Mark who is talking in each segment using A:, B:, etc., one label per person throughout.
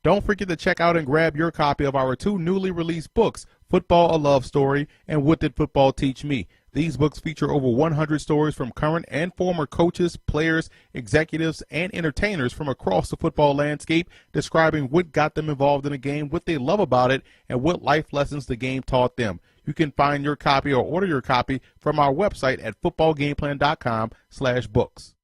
A: Don't forget to check out and grab your copy of our 2 newly released books, Football: A Love Story and What Did Football Teach Me? These books feature over 100 stories from current and former coaches, players, executives, and entertainers from across the football landscape, describing what got them involved in the game, what they love about it, and what life lessons the game taught them. You can find your copy or order your copy from our website at footballgameplan.com/books.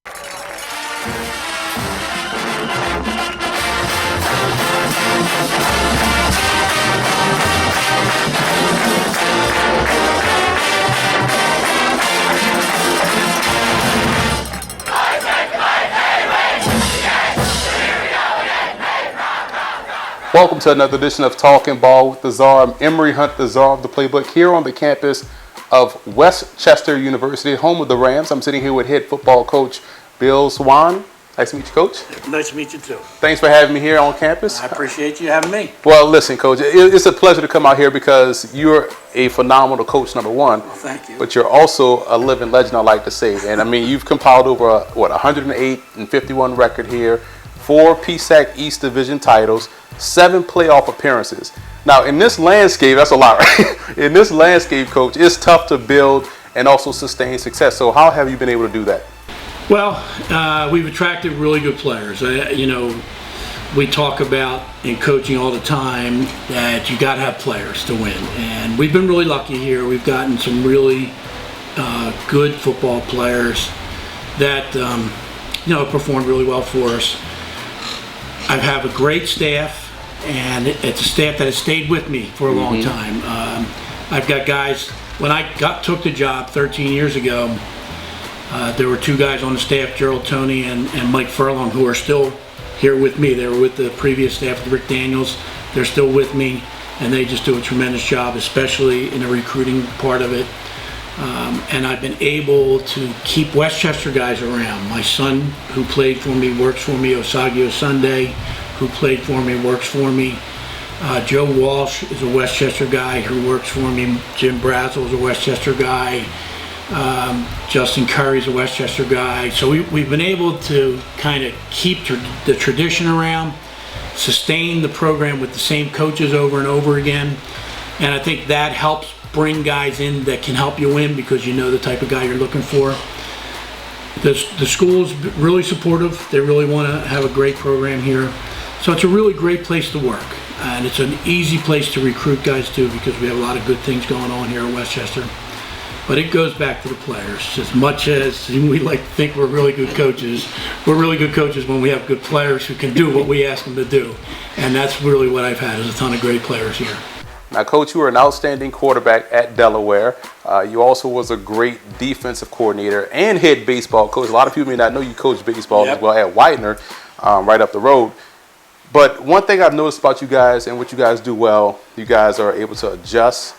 B: Welcome to another edition of Talking Ball with the Czar. I'm Emery Hunt, the Czar of the Playbook, here on the campus of Westchester University, home of the Rams. I'm sitting here with head football coach Bill Zwaan. Nice to meet you, Coach.
C: Nice to meet you, too.
B: Thanks for having me here on campus.
C: I appreciate you having me.
B: Well, listen, Coach, it's a pleasure to come out here because you're a phenomenal coach, number one.
C: Well, thank you.
B: But you're also a living legend, I like to say. And, I mean, you've compiled over, 108 and 51 record here, 4 PSAC East Division titles, 7 playoff appearances. Now, in this landscape, that's a lot, right? In this landscape, Coach, it's tough to build and also sustain success. So how have you been able to do that?
C: Well, we've attracted really good players. We talk about in coaching all the time that you got to have players to win. And we've been really lucky here. We've gotten some really good football players that, performed really well for us. I have a great staff, and it's a staff that has stayed with me for a long time. I've got guys, when I took the job 13 years ago, there were 2 guys on the staff, Gerald Toney and Mike Furlong, who are still here with me. They were with the previous staff with Rick Daniels. They're still with me, and they just do a tremendous job, especially in the recruiting part of it. And I've been able to keep Westchester guys around. My son, who played for me, works for me. Osagio Sunday, who played for me, works for me. Joe Walsh is a Westchester guy who works for me. Jim Brazel is a Westchester guy. Justin Curry's a Westchester guy. So we've been able to kind of keep the tradition around, sustain the program with the same coaches over and over again. And I think that helps bring guys in that can help you win because you know the type of guy you're looking for. The school's really supportive. They really want to have a great program here. So it's a really great place to work. And it's an easy place to recruit guys too because we have a lot of good things going on here in Westchester. But it goes back to the players. As much as we like to think we're really good coaches when we have good players who can do what we ask them to do. And that's really what I've had, is a ton of great players here.
B: Now, Coach, you were an outstanding quarterback at Delaware. You also was a great defensive coordinator and head baseball coach. A lot of people may not know you coached baseball as well at Widener, right up the road. But one thing I've noticed about you guys and what you guys do well, you guys are able to adjust,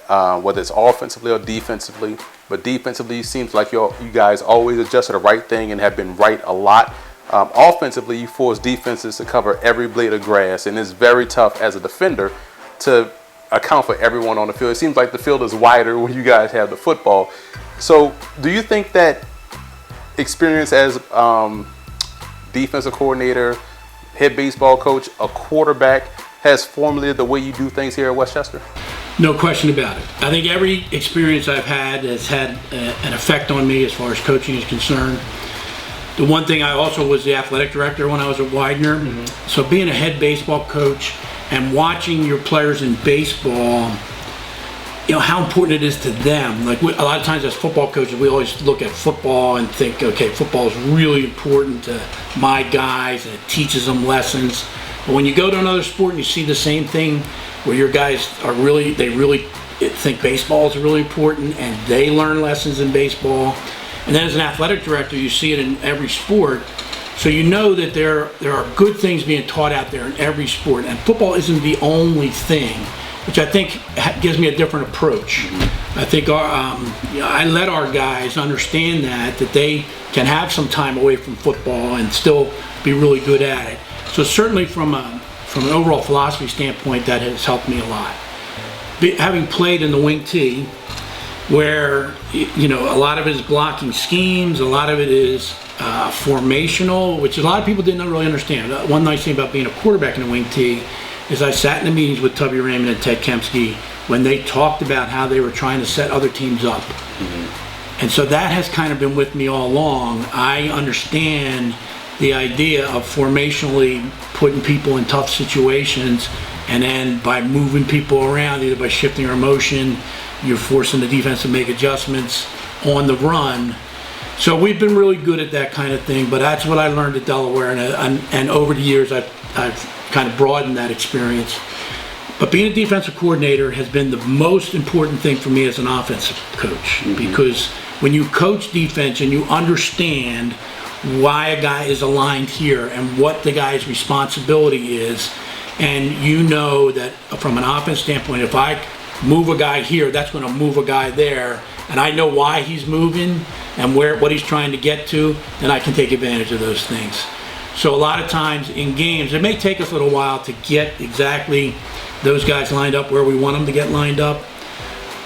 B: whether it's offensively or defensively. But defensively, it seems like you guys always adjust to the right thing and have been right a lot. Offensively, you force defenses to cover every blade of grass, and it's very tough as a defender to account for everyone on the field. It seems like the field is wider when you guys have the football. So do you think that experience as defensive coordinator, head baseball coach, a quarterback has formulated the way you do things here at Westchester?
C: No question about it. I think every experience I've had has had an effect on me as far as coaching is concerned. The one thing, I also was the athletic director when I was at Widener. So being a head baseball coach and watching your players in baseball, how important it is to them. Like a lot of times as football coaches, we always look at football and think, okay, football is really important to my guys and it teaches them lessons. But when you go to another sport and you see the same thing where your guys they really think baseball is really important and they learn lessons in baseball. And then as an athletic director, you see it in every sport. So you know that there are good things being taught out there in every sport, and football isn't the only thing, which I think gives me a different approach. I think I let our guys understand that they can have some time away from football and still be really good at it. So certainly from an overall philosophy standpoint, that has helped me a lot. Having played in the wing T, where a lot of it is blocking schemes, a lot of it is formational, which a lot of people didn't really understand. One nice thing about being a quarterback in a wing tee is I sat in the meetings with Tubby Raymond and Ted Kempsky when they talked about how they were trying to set other teams up. And so that has kind of been with me all along. I understand the idea of formationally putting people in tough situations, and then by moving people around, either by shifting or motion, you're forcing the defense to make adjustments on the run. So we've been really good at that kind of thing, but that's what I learned at Delaware, and over the years I've kind of broadened that experience. But being a defensive coordinator has been the most important thing for me as an offensive coach, because when you coach defense and you understand why a guy is aligned here and what the guy's responsibility is, and you know that from an offense standpoint, if I move a guy here, that's going to move a guy there, and I know why he's moving and what he's trying to get to, then I can take advantage of those things. So a lot of times in games, it may take us a little while to get exactly those guys lined up where we want them to get lined up.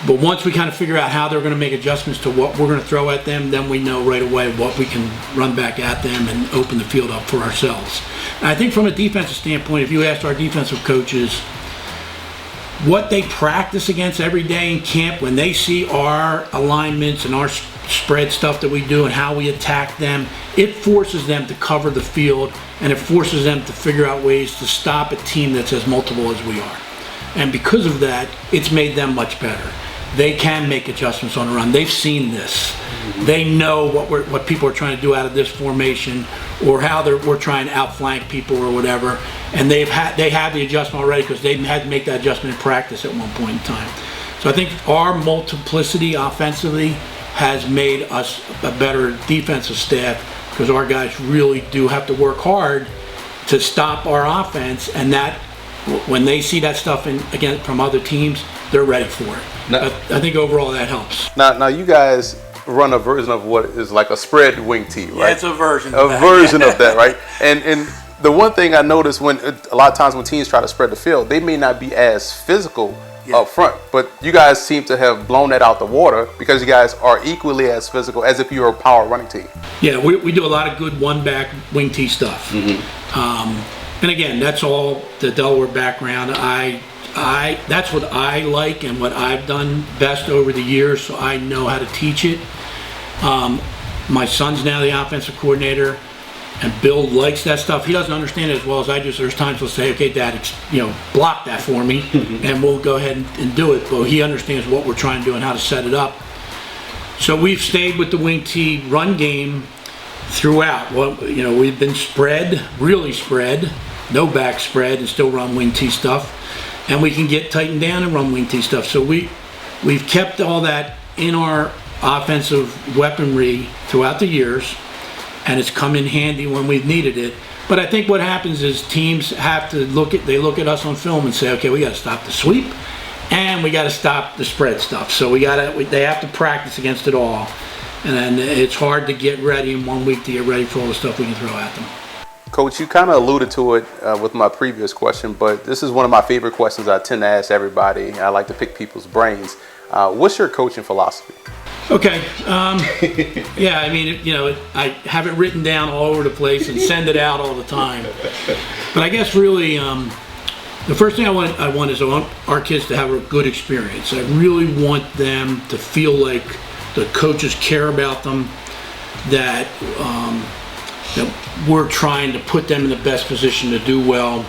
C: But once we kind of figure out how they're going to make adjustments to what we're going to throw at them, then we know right away what we can run back at them and open the field up for ourselves. And I think from a defensive standpoint, if you asked our defensive coaches what they practice against every day in camp, when they see our alignments and our spread stuff that we do and how we attack them, it forces them to cover the field, and it forces them to figure out ways to stop a team that's as multiple as we are. And because of that, it's made them much better. They can make adjustments on the run. They've seen this. They know what people are trying to do out of this formation, or how we're trying to outflank people or whatever. And they have the adjustment already because they had to make that adjustment in practice at one point in time. So I think our multiplicity offensively has made us a better defensive staff, because our guys really do have to work hard to stop our offense, and that when they see that stuff again from other teams, they're ready for it. Now, I think overall that helps.
B: Now you guys run a version of what is like a spread wing tee, right?
C: Yeah, it's a version.
B: Of that, right? And the one thing I noticed when a lot of times when teams try to spread the field, they may not be as physical up front, but you guys seem to have blown that out the water, because you guys are equally as physical as if you were a power running team.
C: Yeah, we do a lot of good one-back wing tee stuff. And again, that's all the Delaware background. That's what I like and what I've done best over the years, so I know how to teach it. My son's now the offensive coordinator, and Bill likes that stuff. He doesn't understand it as well as I do, so there's times he'll say, okay, Dad, block that for me, and we'll go ahead and do it. But he understands what we're trying to do and how to set it up. So we've stayed with the wing tee run game throughout. Well, we've been spread, really spread, no back spread, and still run wing tee stuff. And we can get tightened down and run wing tee stuff. So we've kept all that in our offensive weaponry throughout the years, and it's come in handy when we've needed it. But I think what happens is teams have to look at us on film and say, okay, we got to stop the sweep, and we got to stop the spread stuff. So they have to practice against it all, and then it's hard to get ready in 1 week to get ready for all the stuff we can throw at them.
B: Coach, you kind of alluded to it with my previous question, but this is one of my favorite questions I tend to ask everybody. I like to pick people's brains. What's your coaching philosophy?
C: Okay. Yeah, I mean, I have it written down all over the place and send it out all the time. But I guess really, the first thing I want is I want our kids to have a good experience. I really want them to feel like the coaches care about them, that we're trying to put them in the best position to do well,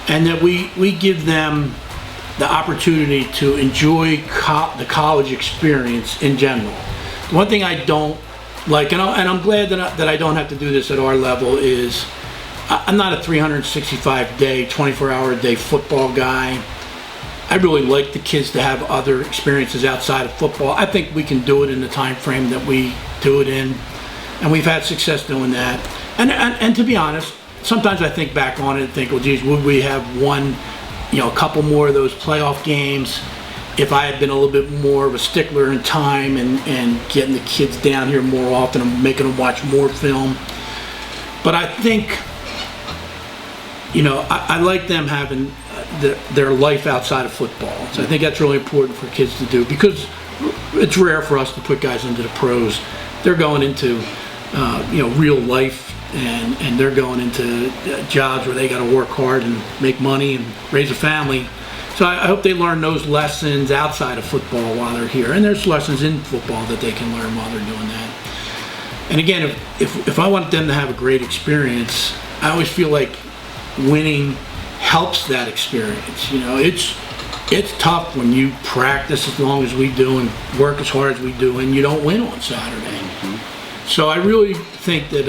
C: and that we give them the opportunity to enjoy the college experience in general. The one thing I don't like, and I'm glad that I don't have to do this at our level, is I'm not a 365-day, 24-hour-a-day football guy. I really like the kids to have other experiences outside of football. I think we can do it in the time frame that we do it in, and we've had success doing that. And to be honest, sometimes I think back on it and think, well, geez, would we have won, a couple more of those playoff games if I had been a little bit more of a stickler in time and getting the kids down here more often and making them watch more film. But I think, I like them having their life outside of football. So I think that's really important for kids to do, because it's rare for us to put guys into the pros. They're going into real life, and they're going into jobs where they got to work hard and make money and raise a family. So I hope they learn those lessons outside of football while they're here, and there's lessons in football that they can learn while they're doing that. And again, if I want them to have a great experience, I always feel like winning helps that experience. It's tough when you practice as long as we do and work as hard as we do, and you don't win on Saturday. So I really think that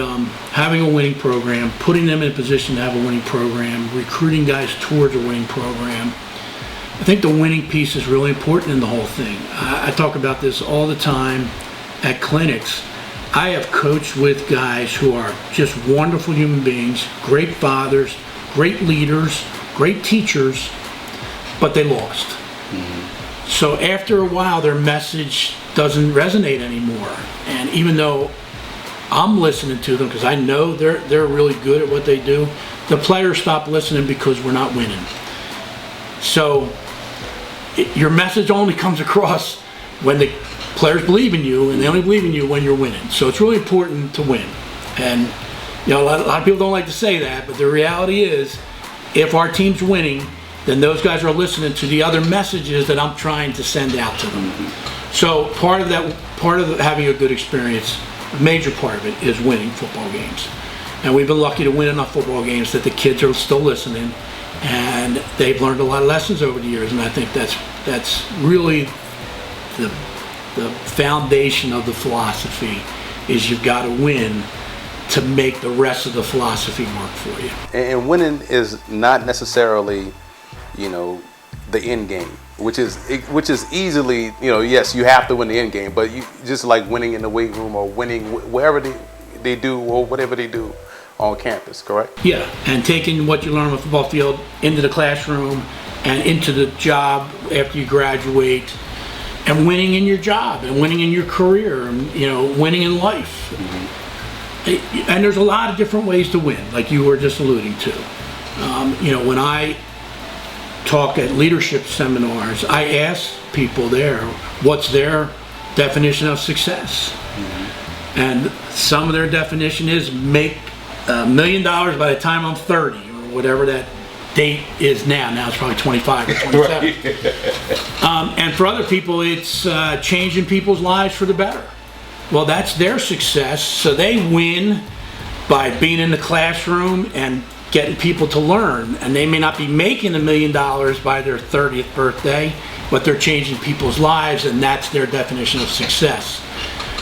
C: having a winning program, putting them in a position to have a winning program, recruiting guys towards a winning program, I think the winning piece is really important in the whole thing. I talk about this all the time at clinics. I have coached with guys who are just wonderful human beings, great fathers, great leaders, great teachers, but they lost. So after a while, their message doesn't resonate anymore. And even though I'm listening to them because I know they're really good at what they do, the players stop listening because we're not winning. So your message only comes across when the players believe in you, and they only believe in you when you're winning. So it's really important to win. And a lot of people don't like to say that, but the reality is, if our team's winning, then those guys are listening to the other messages that I'm trying to send out to them. So part of having a good experience, a major part of it, is winning football games. And we've been lucky to win enough football games that the kids are still listening, and they've learned a lot of lessons over the years. And I think that's really the foundation of the philosophy, is you've got to win to make the rest of the philosophy work for you.
B: And winning is not necessarily, the end game, which is easily, yes, you have to win the end game, but you just like winning in the weight room or winning wherever they do or whatever they do on campus, correct?
C: Yeah, and taking what you learn on the football field into the classroom and into the job after you graduate, and winning in your job and winning in your career, and winning in life. And there's a lot of different ways to win, like you were just alluding to. When I talk at leadership seminars, I ask people there what's their definition of success. And some of their definition is make $1 million by the time I'm 30, or whatever that date is now. Now it's probably 25 or 27. And for other people, it's changing people's lives for the better. Well, that's their success. So they win by being in the classroom and getting people to learn. And they may not be making $1 million by their 30th birthday, but they're changing people's lives, and that's their definition of success.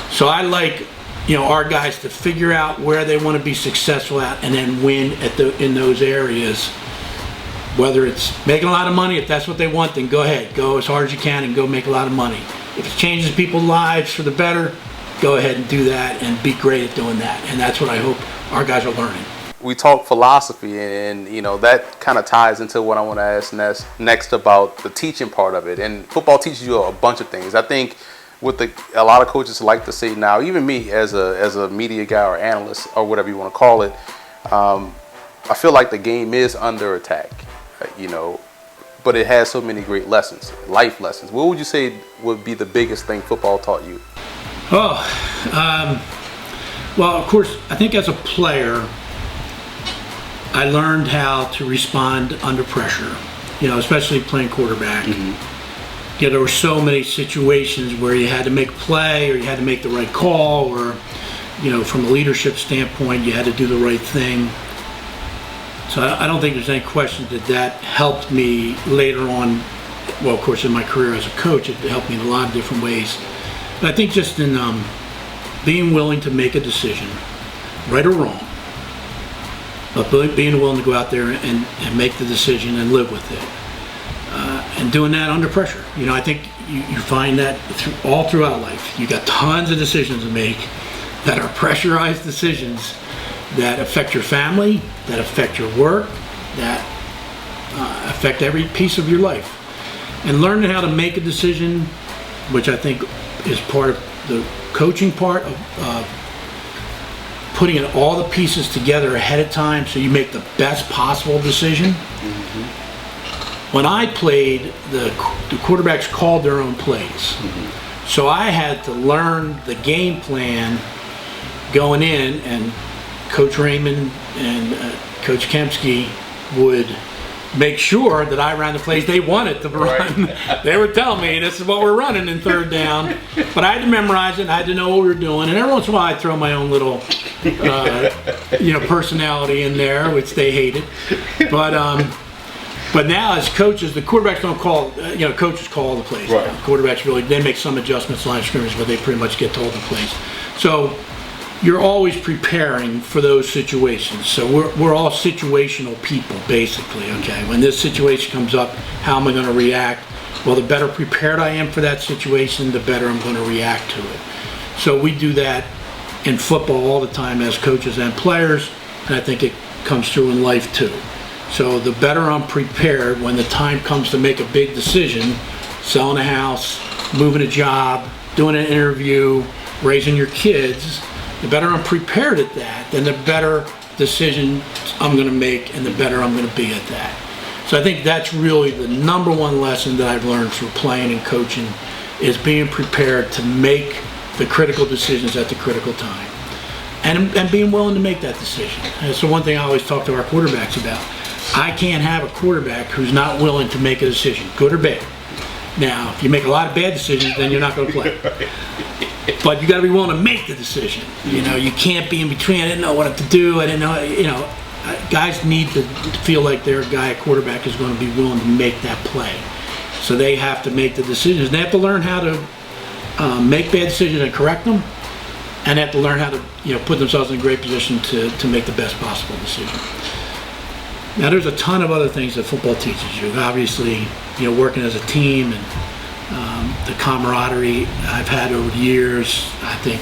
C: So I like our guys to figure out where they want to be successful at, and then win in those areas. Whether it's making a lot of money, if that's what they want, then go ahead, go as hard as you can and go make a lot of money. If it changes people's lives for the better, go ahead and do that and be great at doing that. And that's what I hope our guys are learning.
B: We talk philosophy, and that kind of ties into what I want to ask next about the teaching part of it. And football teaches you a bunch of things. I think a lot of coaches like to say now, even me as a media guy or analyst or whatever you want to call it, I feel like the game is under attack, but it has so many great lessons, life lessons. What would you say would be the biggest thing football taught you?
C: Well, of course, I think as a player, I learned how to respond under pressure, especially playing quarterback. There were so many situations where you had to make a play, or you had to make the right call, or, from a leadership standpoint, you had to do the right thing. So I don't think there's any question that helped me later on. Well, of course, in my career as a coach, it helped me in a lot of different ways. But I think just in being willing to make a decision, right or wrong, but being willing to go out there and make the decision and live with it. And doing that under pressure. I think you find that all throughout life. You got tons of decisions to make that are pressurized decisions that affect your family, that affect your work, that affect every piece of your life. And learning how to make a decision, which I think is part of the coaching part of putting all the pieces together ahead of time so you make the best possible decision. When I played, the quarterbacks called their own plays. So I had to learn the game plan going in, and Coach Raymond and Coach Kempsky would make sure that I ran the plays they wanted to run. Right. They would tell me, this is what we're running in third down. But I had to memorize it, and I had to know what we were doing. And every once in a while I'd throw my own little personality in there, which they hated. But now as coaches, the quarterbacks don't call, coaches call the plays.
B: Right.
C: Quarterbacks really, they make some adjustments, line of scrimmage, but they pretty much get told the plays. So you're always preparing for those situations. So we're all situational people, basically, okay? When this situation comes up, how am I going to react? Well, the better prepared I am for that situation, the better I'm going to react to it. So we do that in football all the time as coaches and players, and I think it comes through in life too. So the better I'm prepared when the time comes to make a big decision, selling a house, moving a job, doing an interview, raising your kids, the better I'm prepared at that, then the better decision I'm going to make and the better I'm going to be at that. So I think that's really the number one lesson that I've learned through playing and coaching, is being prepared to make the critical decisions at the critical time. And being willing to make that decision. And so one thing I always talk to our quarterbacks about, I can't have a quarterback who's not willing to make a decision, good or bad. Now, if you make a lot of bad decisions, then you're not going to play. But you got to be willing to make the decision. You can't be in between. I didn't know what to do. I didn't know. Guys need to feel like their guy, a quarterback, is going to be willing to make that play. So they have to make the decisions. They have to learn how to make bad decisions and correct them, and they have to learn how to put themselves in a great position to make the best possible decision. Now, there's a ton of other things that football teaches you. Obviously, working as a team and the camaraderie I've had over the years. I think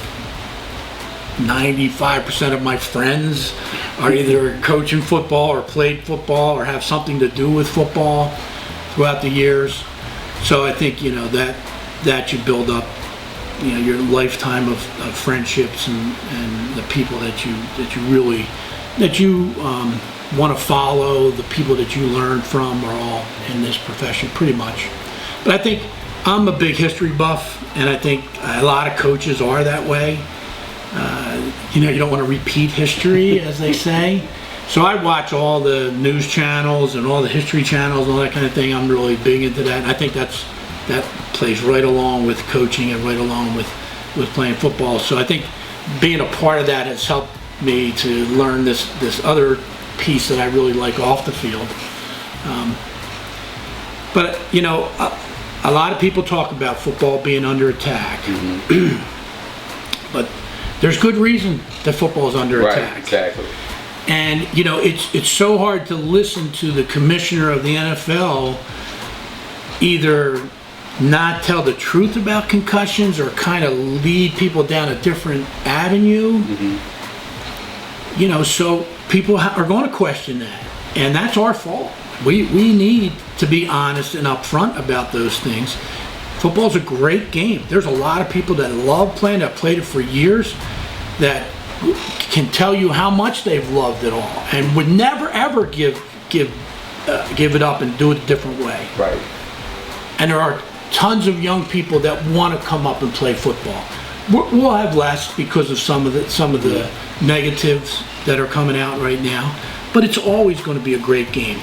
C: 95% of my friends are either coaching football or played football or have something to do with football throughout the years. So I think that you build up your lifetime of friendships and the people that you really want to follow. The people that you learn from are all in this profession pretty much. But I think I'm a big history buff, and I think a lot of coaches are that way. You don't want to repeat history, as they say. So I watch all the news channels and all the history channels and all that kind of thing. I'm really big into that. And I think that plays right along with coaching and right along with playing football. So I think being a part of that has helped me to learn this other piece that I really like off the field. But a lot of people talk about football being under attack. Mm-hmm. But there's good reason that football is under attack.
B: Right, exactly.
C: And it's so hard to listen to the commissioner of the NFL either not tell the truth about concussions or kind of lead people down a different avenue. Mm-hmm. So people are going to question that, and that's our fault. We need to be honest and upfront about those things. Football's a great game. There's a lot of people that love playing, that played it for years, that can tell you how much they've loved it all and would never ever give it up and do it a different way.
B: Right.
C: And there are tons of young people that want to come up and play football. We'll have less because of some of the negatives that are coming out right now, but it's always going to be a great game.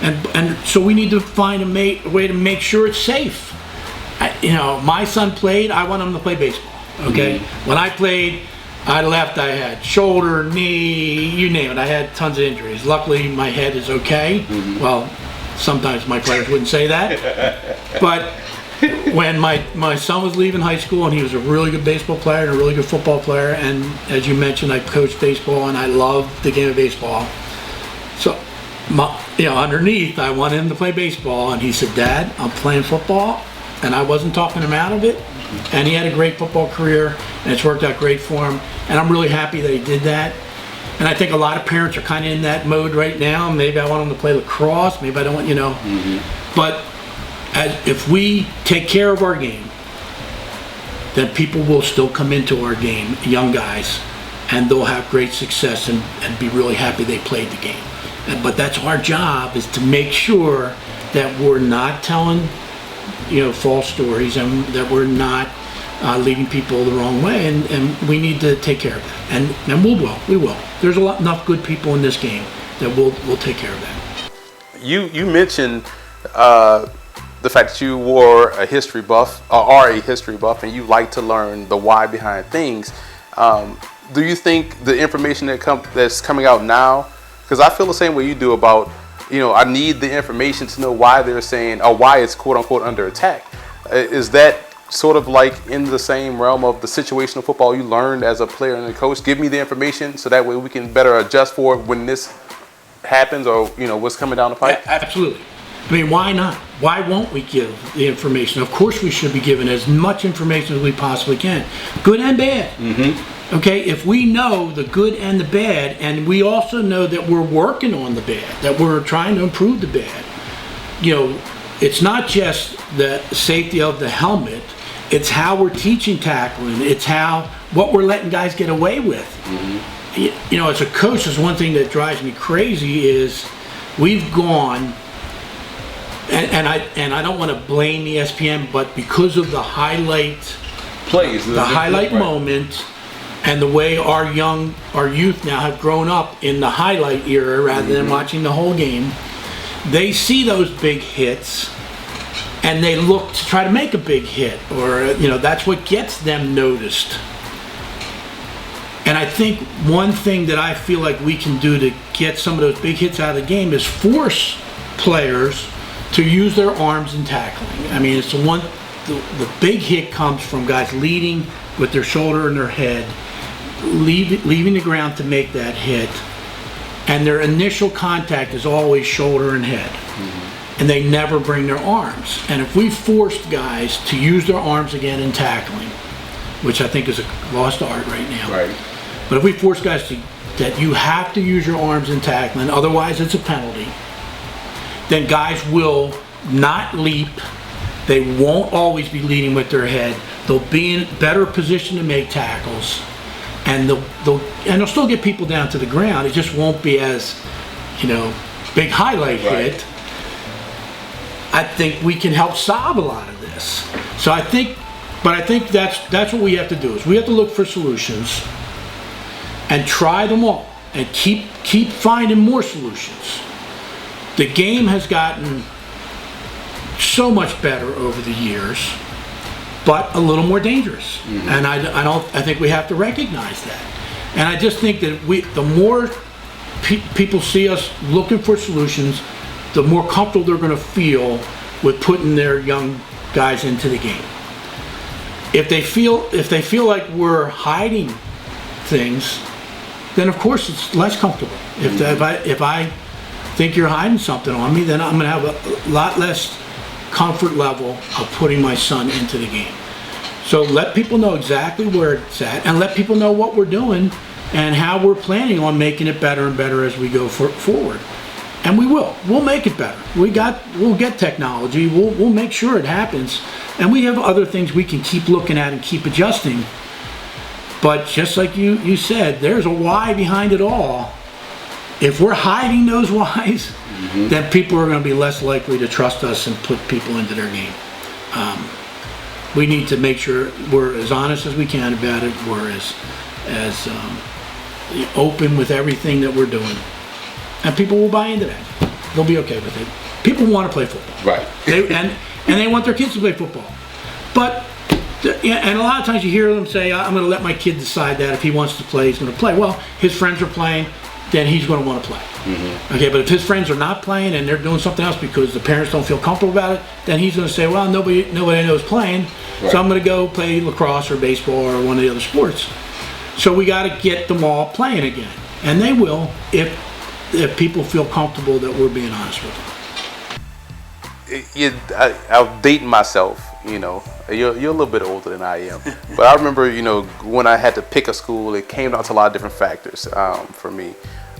C: And so we need to find a way to make sure it's safe. My son played. I want him to play baseball. Okay. Mm-hmm. When I played, I left. I had shoulder, knee, you name it. I had tons of injuries. Luckily, my head is okay. Mm-hmm. Well, sometimes my players wouldn't say that, but when my son was leaving high school, and he was a really good baseball player and a really good football player, and as you mentioned, I coached baseball and I loved the game of baseball. So, underneath, I wanted him to play baseball, and he said, "Dad, I'm playing football," and I wasn't talking him out of it. And he had a great football career, and it's worked out great for him. And I'm really happy that he did that. And I think a lot of parents are kind of in that mode right now. Maybe I want them to play lacrosse. Maybe I don't want, Mm-hmm. But if we take care of our game, then people will still come into our game, young guys, and they'll have great success and be really happy they played the game. But that's our job, is to make sure that we're not telling false stories, and that we're not leading people the wrong way, and we need to take care of that. And we will. There's enough good people in this game that we'll take care of that.
B: You mentioned the fact that you were a history buff, or are a history buff, and you like to learn the why behind things. Do you think the information that's coming out now, because I feel the same way you do about, I need the information to know why they're saying, or why it's quote unquote under attack. Is that sort of like in the same realm of the situational football you learned as a player and a coach? Give me the information so that way we can better adjust for it when this happens, or what's coming down the pipe.
C: Absolutely. I mean, why not? Why won't we give the information? Of course we should be given as much information as we possibly can, good and bad. Mm-hmm. Okay, if we know the good and the bad, and we also know that we're working on the bad, that we're trying to improve the bad, it's not just the safety of the helmet, it's how we're teaching tackling, it's what we're letting guys get away with. Mm-hmm. As a coach, there's one thing that drives me crazy is we've gone, and I don't want to blame ESPN, but because of the highlight
B: plays,
C: the highlight moment, and the way our youth now have grown up in the highlight era rather mm-hmm. than watching the whole game, they see those big hits and they look to try to make a big hit, or that's what gets them noticed. And I think one thing that I feel like we can do to get some of those big hits out of the game is force players to use their arms in tackling. I mean, it's the big hit comes from guys leading with their shoulder and their head, leaving the ground to make that hit, and their initial contact is always shoulder and head. Mm-hmm. And they never bring their arms. And if we forced guys to use their arms again in tackling, which I think is a lost art right now.
B: Right.
C: But if we force guys that you have to use your arms in tackling, otherwise it's a penalty, then guys will not leap. They won't always be leading with their head. They'll be in better position to make tackles, and they'll still get people down to the ground. It just won't be as, big highlight
B: right.
C: hit. I think we can help solve a lot of this. So I think that's what we have to do, is we have to look for solutions and try them all and keep finding more solutions. The game has gotten so much better over the years, but a little more dangerous. Mm-hmm. And I think we have to recognize that. And I just think that the more people see us looking for solutions, the more comfortable they're going to feel with putting their young guys into the game. If they feel like we're hiding things, then of course it's less comfortable. Mm-hmm. If I think you're hiding something on me, then I'm going to have a lot less comfort level of putting my son into the game. So let people know exactly where it's at, and let people know what we're doing and how we're planning on making it better and better as we go forward. And we will. We'll make it better. We'll get technology. We'll make sure it happens. And we have other things we can keep looking at and keep adjusting. But just like you said, there's a why behind it all. If we're hiding those whys, mm-hmm. then people are going to be less likely to trust us and put people into their game. We need to make sure we're as honest as we can about it. We're as open with everything that we're doing. And people will buy into that. They'll be okay with it. People want to play football.
B: Right.
C: And they want their kids to play football. But, and a lot of times you hear them say, I'm going to let my kid decide that. If he wants to play, he's going to play. Well, his friends are playing, then he's going to want to play. Mm-hmm. Okay, but if his friends are not playing and they're doing something else because the parents don't feel comfortable about it, then he's going to say, well, nobody I know is playing, right. So I'm going to go play lacrosse or baseball or one of the other sports. So we got to get them all playing again. And they will if people feel comfortable that we're being honest with them.
B: I'll date myself, you're a little bit older than I am. But I remember, when I had to pick a school, it came down to a lot of different factors for me.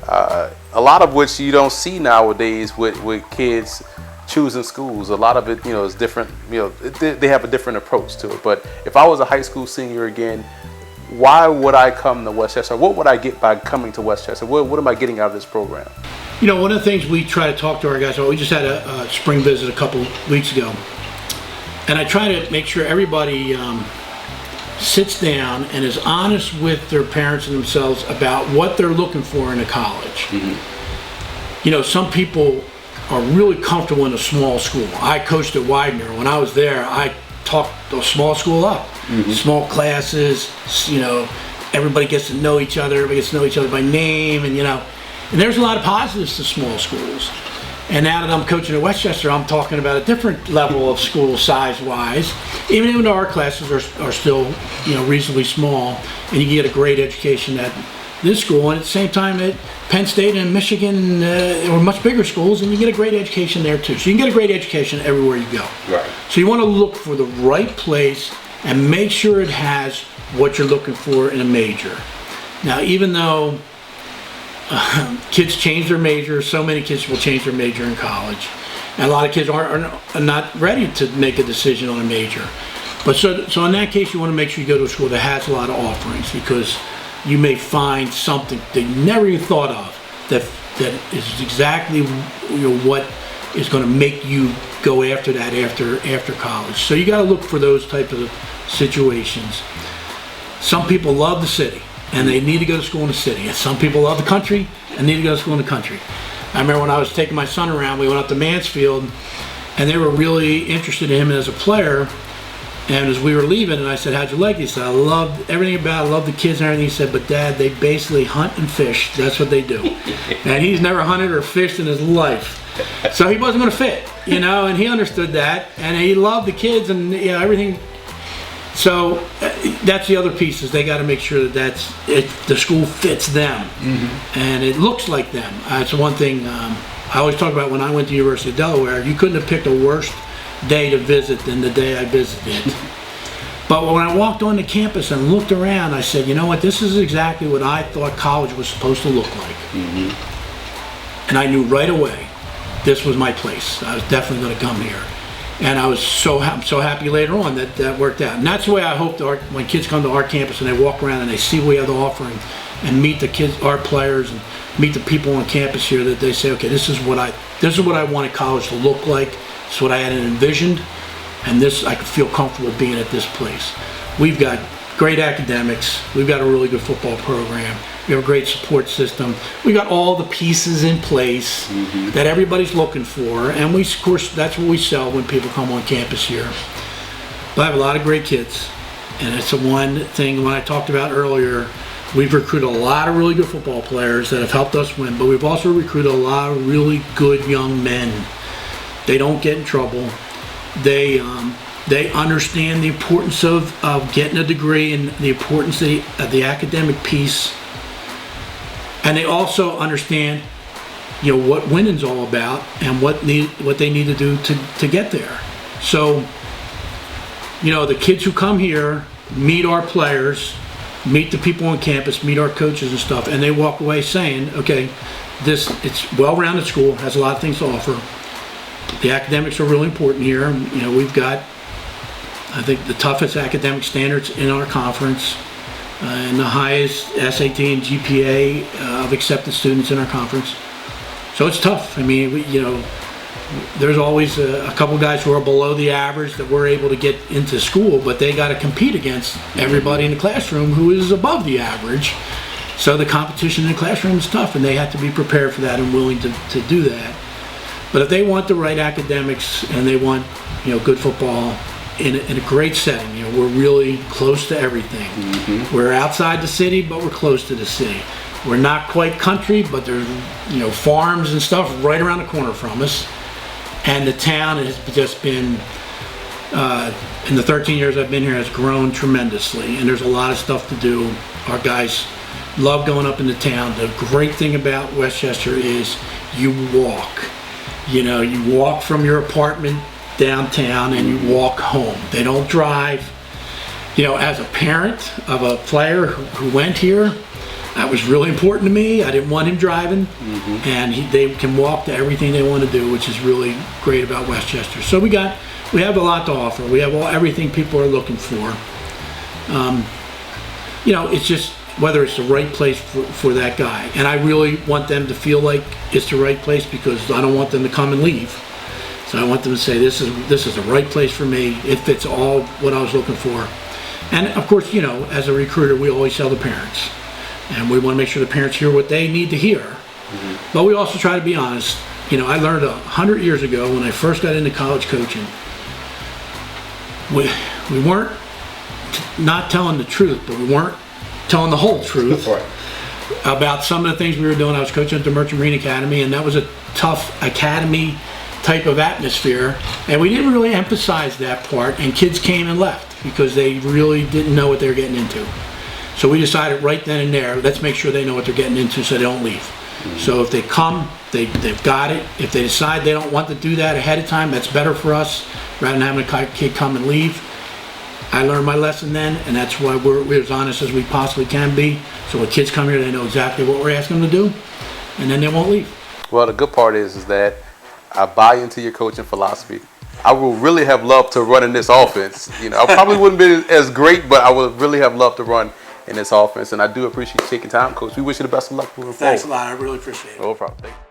B: A lot of which you don't see nowadays with kids choosing schools. A lot of it, is different, they have a different approach to it. But if I was a high school senior again, why would I come to Westchester? What would I get by coming to Westchester? What am I getting out of this program?
C: One of the things we try to talk to our guys about, we just had a spring visit a couple weeks ago, and I try to make sure everybody sits down and is honest with their parents and themselves about what they're looking for in a college. You know, some people are really comfortable in a small school. I coached at Widener. When I was there, I talked a small school up. Small classes, you know, everybody gets to know each other, everybody gets to know each other by name, and you know, and there's a lot of positives to small schools. And now that I'm coaching at Westchester, I'm talking about a different level of school size-wise. Even though our classes are still, you know, reasonably small, and you can get a great education at this school, and at the same time at Penn State and Michigan are much bigger schools, and you get a great education there too. So you can get a great education everywhere you go. Right. So you want to look for the right place and make sure it has what you're looking for in a major. Now, even though kids change their major, so many kids will change their major in college, and a lot of kids are not ready to make a decision on a major. But so in that case, you want to make sure you go to a school that has a lot of offerings, because you may find something that you never even thought of that is exactly, you know, what is going to make you go after that after college. So you got to look for those type of situations. Some people love the city and they need to go to school in the city, and some people love the country and need to go to school in the country. I remember when I was taking my son around, we went up to Mansfield, and they were really interested in him as a player. And as we were leaving, and I said, "How'd you like it?" He said, "I loved everything about it. I loved the kids and everything." He said, "But Dad, they basically hunt and fish. That's what they do." And he's never hunted or fished in his life. So he wasn't going to fit, you know, and he understood that. And he loved the kids and, you know, everything. So that's the other piece, is they got to make sure that the school fits them. And it looks like them. That's one thing I always talk about when I went to the University of Delaware. You couldn't have picked a worse day to visit than the day I visited. But when I walked on the campus and looked around, I said, you know what, this is exactly what I thought college was supposed to look like. And I knew right away this was my place. I was definitely going to come here. And I was so happy later on that worked out. And that's the way I hope when kids come to our campus and they walk around and they see what we have to offer and meet the kids, our players, and meet the people on campus here, that they say, okay, this is what I wanted college to look like. It's what I had envisioned, and I could feel comfortable being at this place. We've got great academics. We've got a really good football program. We have a great support system. We got all the pieces in place that everybody's looking for, and of course, that's what we sell when people come on campus here. But I have a lot of great kids, and it's the one thing when I talked about earlier. We've recruited a lot of really good football players that have helped us win, but we've also recruited a lot of really good young men. They don't get in trouble. They understand the importance of getting a degree and the importance of the academic piece. And they also understand, you know, what winning's all about and what they need to do to get there. So, you know, the kids who come here meet our players, meet the people on campus, meet our coaches and stuff, and they walk away saying, okay, it's well-rounded school, has a lot of things to offer. The academics are really important here. You know, we've got, I think, the toughest academic standards in our conference, and the highest SAT and GPA of accepted students in our conference. So it's tough. I mean, you know, there's always a couple guys who are below the average that we're able to get into school, but they got to compete against everybody in the classroom who is above the average. So the competition in the classroom is tough, and they have to be prepared for that and willing to do that. But if they want the right academics and they want, you know, good football in a great setting, you know, we're really close to everything. We're outside the city, but we're close to the city. We're not quite country, but there's, you know, farms and stuff right around the corner from us. And the town has just been, in the 13 years I've been here, has grown tremendously. And there's a lot of stuff to do. Our guys love going up into town. The great thing about Westchester is you walk. You know, you walk from your apartment downtown and you walk home. They don't drive. You know, as a parent of a player who went here, that was really important to me. I didn't want him driving, and they can walk to everything they want to do, which is really great about Westchester. So we have a lot to offer. We have everything people are looking for. You know, it's just whether it's the right place for that guy. And I really want them to feel like it's the right place, because I don't want them to come and leave. So I want them to say, this is the right place for me. It fits all what I was looking for. And of course, you know, as a recruiter, we always tell the parents, and we want to make sure the parents hear what they need to hear. But we also try to be honest. You know, I learned 100 years ago when I first got into college coaching, we weren't not telling the truth, but we weren't telling the whole truth about some of the things we were doing. I was coaching at the Merchant Marine Academy, and that was a tough academy type of atmosphere, and we didn't really emphasize that part, and kids came and left because they really didn't know what they were getting into. So we decided right then and there, let's make sure they know what they're getting into so they don't leave. So if they come, they've got it. If they decide they don't want to do that ahead of time, that's better for us rather than having a kid come and leave. I learned my lesson then, and that's why we're as honest as we possibly can be. So when kids come here, they know exactly what we're asking them to do, and then they won't leave.
B: Well, the good part is that I buy into your coaching philosophy. I would really have loved to run in this offense. You know, I probably wouldn't be as great, but I would really have loved to run in this offense. And I do appreciate you taking time, Coach. We wish you the best of luck moving forward.
C: Thanks a lot. I really appreciate it.
B: No problem. Thank you.